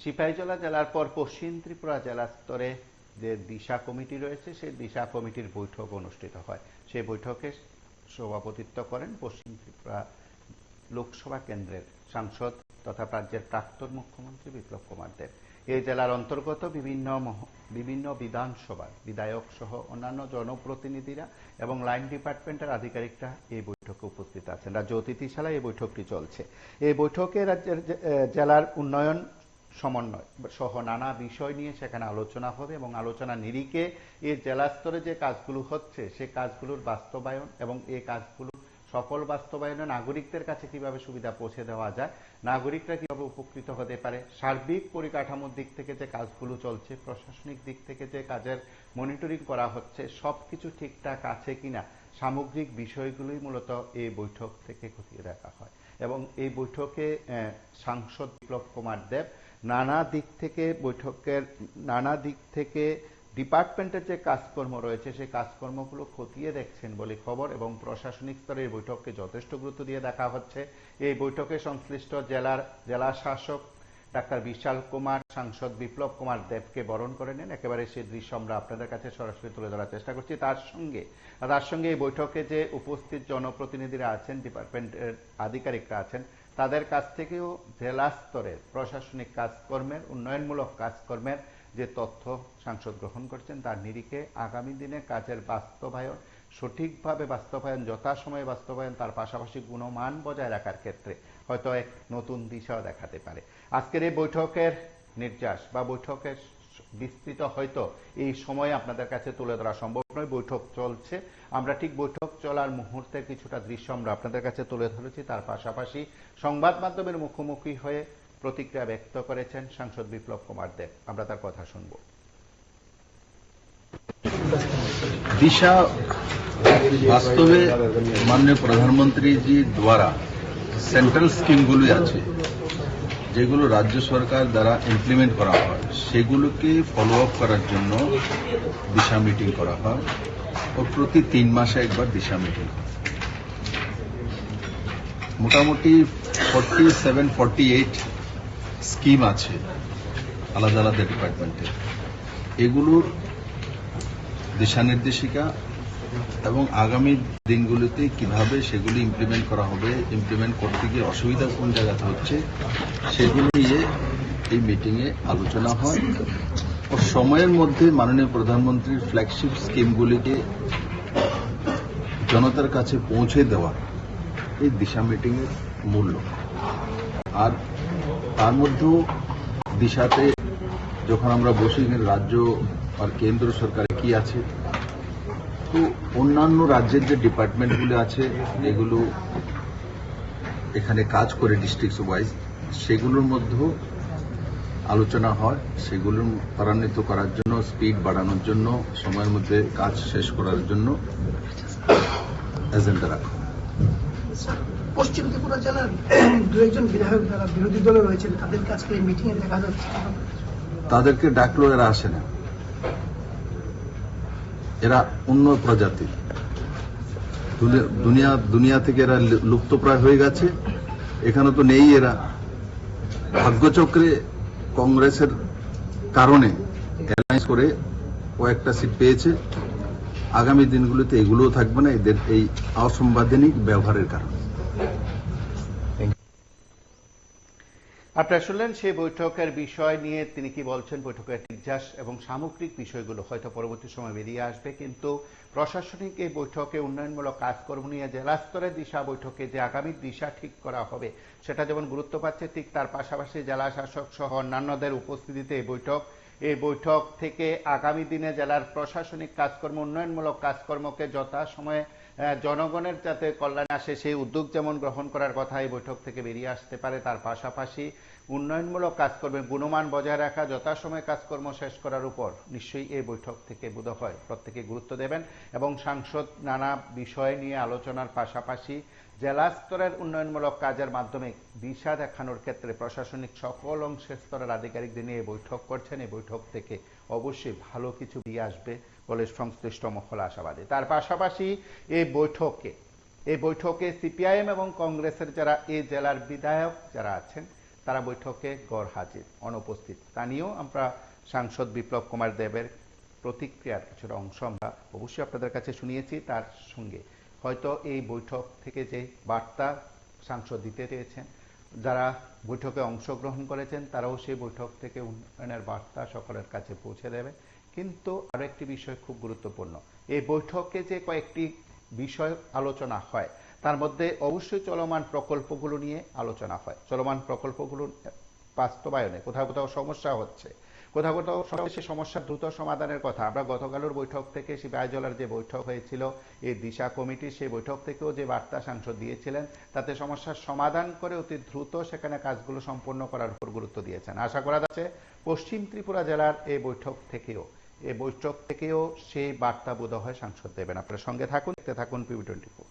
সিপাহীজলা জেলার পর পশ্চিম ত্রিপুরা জেলা স্তরে যে দিশা কমিটি রয়েছে সেই দিশা কমিটির বৈঠক অনুষ্ঠিত হয়। সেই বৈঠকে সভাপতিত্ব করেন পশ্চিম ত্রিপুরা লোকসভা কেন্দ্রের সাংসদ তথা রাজ্যের প্রাক্তন মুখ্যমন্ত্রী বিপ্লব কুমার দেব। এই জেলার অন্তর্গত বিভিন্ন বিধানসভার বিধায়ক সহ অন্যান্য জনপ্রতিনিধিরা এবং লাইন ডিপার্টমেন্টের আধিকারিকরা এই বৈঠকে উপস্থিত আছেন। রাজ্য অতিথিশালায় এই বৈঠকটি চলছে। এই বৈঠকে রাজ্যের জেলার উন্নয়ন সমন্বয় সহ নানা বিষয় নিয়ে সেখানে আলোচনা হবে এবং আলোচনা নিরিখে এই জেলা স্তরে যে কাজগুলো হচ্ছে সে কাজগুলোর বাস্তবায়ন এবং এই কাজগুলো সফল বাস্তবায়নে নাগরিকদের কাছে কিভাবে সুবিধা পৌঁছে দেওয়া যায়, নাগরিকরা কিভাবে উপকৃত হতে পারে, সার্বিক পরিকাঠামোর দিক থেকে যে কাজগুলো চলছে, প্রশাসনিক দিক থেকে যে কাজের মনিটরিং করা হচ্ছে, সবকিছু ঠিকঠাক আছে কিনা, সামগ্রিক বিষয়গুলোই মূলত এই বৈঠক থেকে খতিয়ে দেখা হয়। এবং এই বৈঠকে সাংসদ বিপ্লব কুমার দেব নানা দিক থেকে ডিপার্টমেন্টের যে কাজকর্ম রয়েছে সেই কাজকর্মগুলো খতিয়ে দেখছেন বলে খবর এবং প্রশাসনিক স্তরে এই বৈঠককে যথেষ্ট গুরুত্ব দিয়ে দেখা হচ্ছে। এই বৈঠকে সংশ্লিষ্ট জেলা শাসক ডাক্তার বিশাল কুমার সাংসদ বিপ্লব কুমার দেবকে বরণ করে নেন। একেবারে সেই দৃশ্য আমরা আপনাদের কাছে সরাসরি তুলে ধরার চেষ্টা করছি। তার সঙ্গে এই বৈঠকে যে উপস্থিত জনপ্রতিনিধিরা আছেন, ডিপার্টমেন্টের আধিকারিকরা আছেন, তাদের কাছ থেকেও জেলা স্তরের প্রশাসনিক কাজকর্মের, উন্নয়নমূলক কাজকর্মের যে তথ্য সাংসদ গ্রহণ করছেন তার নিরিখে আগামী দিনে কাজের বাস্তবায়ন, সঠিকভাবে বাস্তবায়ন, যথাসময়ে বাস্তবায়ন, তার পাশাপাশি গুণমান বজায় রাখার ক্ষেত্রে হয়তো এক নতুন দিশাও দেখাতে পারে। আজকের এই বৈঠকের নির্যাস বা বৈঠকের বিস্তৃত হয়তো এই সময়ে আপনাদের কাছে তুলে ধরা সম্ভব নয়। বৈঠক চলছে, আমরা ঠিক বৈঠক চলার মুহূর্তে কিছুটা দৃশ্য আমরা আপনাদের কাছে তুলে ধরেছি। তার পাশাপাশি সংবাদ মাধ্যমের মুখোমুখি হয়ে প্রতিক্রিয়া ব্যক্ত করেছেন সাংসদ বিপ্লব কুমার দেব। আমরা তার কথা শুনব। দিশা বাস্তবে মাননীয় প্রধানমন্ত্রীজি দ্বারা সেন্ট্রাল স্কিমগুলি আছে যেগুলো রাজ্য সরকার দ্বারা ইমপ্লিমেন্ট করা হয় সেগুলোকে ফলো আপ করার জন্য দিশা মিটিং করা হয় ও প্রতি 3 মাসে একবার দিশা মিটিং হয়। মোটামুটি 47-48 স্কিম আছে আলাদা আলাদা ডিপার্টমেন্টের। এগুলোর দিশা নির্দেশিকা এবং আগামী দিনগুলিতে কিভাবে সেগুলি ইমপ্লিমেন্ট করা হবে, ইমপ্লিমেন্ট করতে গিয়ে অসুবিধা কোন জায়গাতে হচ্ছে সেগুলো নিয়ে এই মিটিংয়ে আলোচনা হয় ও সময়ের মধ্যে মাননীয় প্রধানমন্ত্রীর ফ্ল্যাগশিপ স্কিমগুলিকে জনতার কাছে পৌঁছে দেওয়া এই দিশা মিটিংয়ের মূল লক্ষ্য। আর তার মধ্যেও দিশাতে যখন আমরা বসি রাজ্য আর কেন্দ্র সরকারে কি আছে, তো অন্যান্য রাজ্যের যে ডিপার্টমেন্টগুলো আছে যেগুলো এখানে কাজ করে ডিস্ট্রিক্ট ওয়াইজ, সেগুলোর মধ্যেও আলোচনা হয়। সেগুলো ত্বরান্বিত করার জন্য, স্পিড বাড়ানোর জন্য, সময়ের মধ্যে কাজ শেষ করার জন্য এজেন্ডা রাখা। পশ্চিম ত্রিপুরা জেলার 2-1 বিধায়ক যারা বিরোধী দলে রয়েছেন তাদের কাছে মিটিং এ দেখা যাচ্ছে, তাদেরকে ডাকলো, এরা আসে না। এরা অন্য প্রজাতির, দুনিয়া থেকে এরা লুপ্তপ্রায় হয়ে গেছে, এখানে তো নেই। এরা ভাগ্যচক্রে কংগ্রেসের কারণে অ্যালায়েন্স করে কয়েকটা সিট পেয়েছে। আগামী দিনগুলোতে এগুলোও থাকবে না, এদের এই অসাংবিধানিক ব্যবহারের কারণে। আপনারা শুনলেন সেই বৈঠকের বিষয় নিয়ে তিনি কি বলছেন। বৈঠকের নির্যাস এবং সামগ্রিক বিষয়গুলো হয়তো পরবর্তী সময় বেরিয়ে আসবে, কিন্তু প্রশাসনিক এই বৈঠকে উন্নয়নমূলক কাজকর্ম নিয়ে জেলা স্তরের দিশা বৈঠকে যে আগামী দিশা ঠিক করা হবে সেটা যেমন গুরুত্ব পাচ্ছে, ঠিক তার পাশাপাশি জেলা শাসক সহ অন্যান্যদের উপস্থিতিতে এই বৈঠক থেকে আগামী দিনে জেলার প্রশাসনিক কাজকর্ম, উন্নয়নমূলক কাজকর্মকে যথাসময়ে জনগণের যাতে কল্যাণে আসে সেই উদ্যোগ যেমন গ্রহণ করার কথা এই বৈঠক থেকে বেরিয়ে আসতে পারে, তার পাশাপাশি উন্নয়নমূলক কাজকর্মের গুণমান বজায় রাখা, যথাসময়ে কাজকর্ম শেষ করার উপর নিশ্চয়ই এই বৈঠক থেকে বোধহয় প্রত্যেকে গুরুত্ব দেবেন এবং সাংসদ নানা বিষয় নিয়ে আলোচনার পাশাপাশি জেলা স্তরের উন্নয়নমূলক কাজের মাধ্যমে দিশা দেখানোর ক্ষেত্রে প্রশাসনিক সকল অংশের স্তরের আধিকারিকদের নিয়ে বৈঠক করছেন। এই বৈঠক থেকে অবশ্যই ভালো কিছু দিয়ে আসবে বলে সংশ্লিষ্ট মহল আশাবাদী। তার পাশাপাশি এই বৈঠকে সিপিআইএম এবং কংগ্রেসের যারা এই জেলার বিধায়ক যারা আছেন তারা বৈঠকে গড় হাজির, অনুপস্থিত। তা নিয়েও আমরা সাংসদ বিপ্লব কুমার দেবের প্রতিক্রিয়ার কিছুটা অংশ আমরা অবশ্যই আপনাদের কাছে শুনিয়েছি। তার সঙ্গে হয়তো এই বৈঠক থেকে যে বার্তা সাংসদ দিতে চেয়েছেন, যারা বৈঠকে অংশগ্রহণ করেছেন তারাও সেই বৈঠক থেকে উন্নয়নের বার্তা সকলের কাছে পৌঁছে দেবে। কিন্তু আরো একটি বিষয় খুব গুরুত্বপূর্ণ, এই বৈঠকে যে কয়েকটি বিষয় আলোচনা হয় তার মধ্যে অবশ্যই চলমান প্রকল্পগুলো নিয়ে আলোচনা হয়। চলমান প্রকল্পগুলো বাস্তবায়নে কোথাও কোথাও সমস্যা হচ্ছে, কোথাও কোথাও সে সমস্যার দ্রুত সমাধানের কথা। আমরা গতকালের বৈঠক থেকে সিপাহীজলার যে বৈঠক হয়েছিল এই দিশা কমিটির, সেই বৈঠক থেকেও যে বার্তা সাংসদ দিয়েছিলেন তাতে সমস্যার সমাধান করে অতি দ্রুত সেখানে কাজগুলো সম্পন্ন করার উপর গুরুত্ব দিয়েছেন। আশা করা যাচ্ছে পশ্চিম ত্রিপুরা জেলার এই বৈঠক থেকেও সেই বার্তা বোধ হয় সাংসদ দেবেন। আপনার সঙ্গে থাকুন, দেখতে থাকুন PB24।